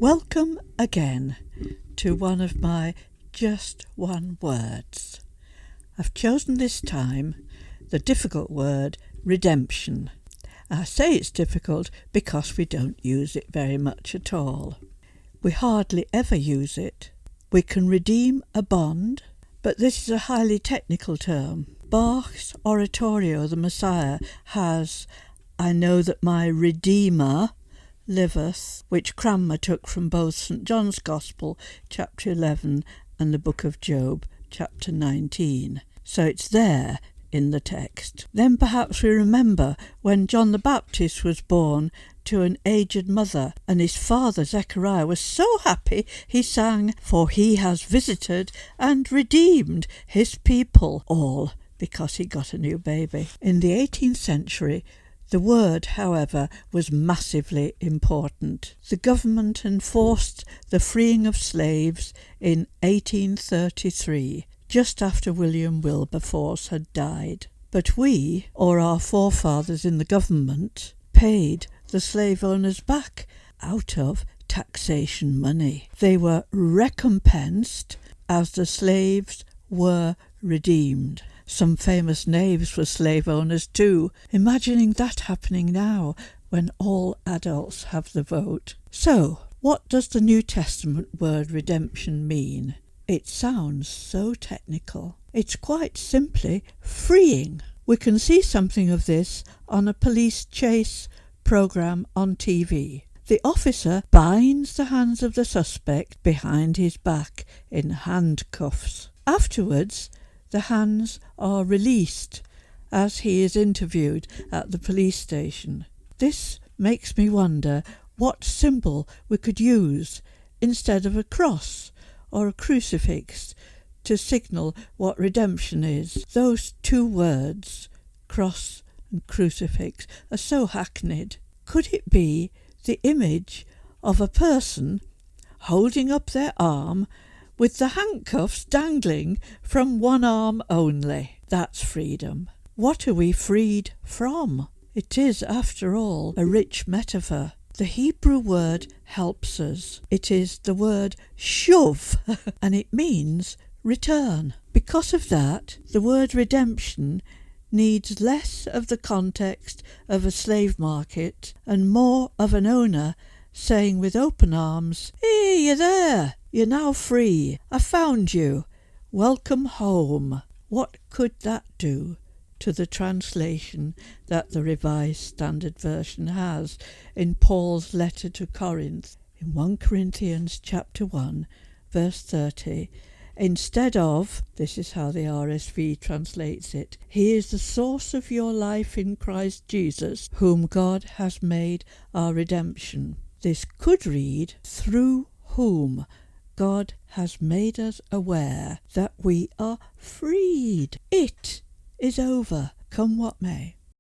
Welcome again to one of my just one words. I've chosen this time the difficult word redemption. I say it's difficult because we don't use it very much at all. We hardly ever use it. We can redeem a bond, but this is a highly technical term. Bach's oratorio, The Messiah, has "I know that my Redeemer liveth," which Cranmer took from both St John's Gospel, chapter 11, and the book of Job, chapter 19. So it's there in the text. Then perhaps we remember when John the Baptist was born to an aged mother, and his father Zechariah was so happy he sang, "For he has visited and redeemed his people," all because he got a new baby. In the 18th century, the word, however, was massively important. The government enforced the freeing of slaves in 1833, just after William Wilberforce had died. But we, or our forefathers in the government, paid the slave owners back out of taxation money. They were recompensed as the slaves were redeemed. Some famous knaves were slave owners too, imagining that happening now when all adults have the vote. So, what does the New Testament word redemption mean? It sounds so technical. It's quite simply freeing. We can see something of this on a police chase program on TV. The officer binds the hands of the suspect behind his back in handcuffs. Afterwards, the hands are released as he is interviewed at the police station. This makes me wonder what symbol we could use instead of a cross or a crucifix to signal what redemption is. Those two words, cross and crucifix, are so hackneyed. Could it be the image of a person holding up their arm with the handcuffs dangling from one arm only? That's freedom. What are we freed from? It is, after all, a rich metaphor. The Hebrew word helps us. It is the word shuv, and it means return. Because of that, the word redemption needs less of the context of a slave market and more of an owner saying with open arms, "Hey, you're there! You're now free. I found you. Welcome home." What could that do to the translation that the Revised Standard Version has in Paul's letter to Corinth? In 1 Corinthians chapter 1, verse 30, instead of, this is how the RSV translates it, "He is the source of your life in Christ Jesus, whom God has made our redemption." This could read, "through whom God has made us aware that we are freed." It is over, come what may.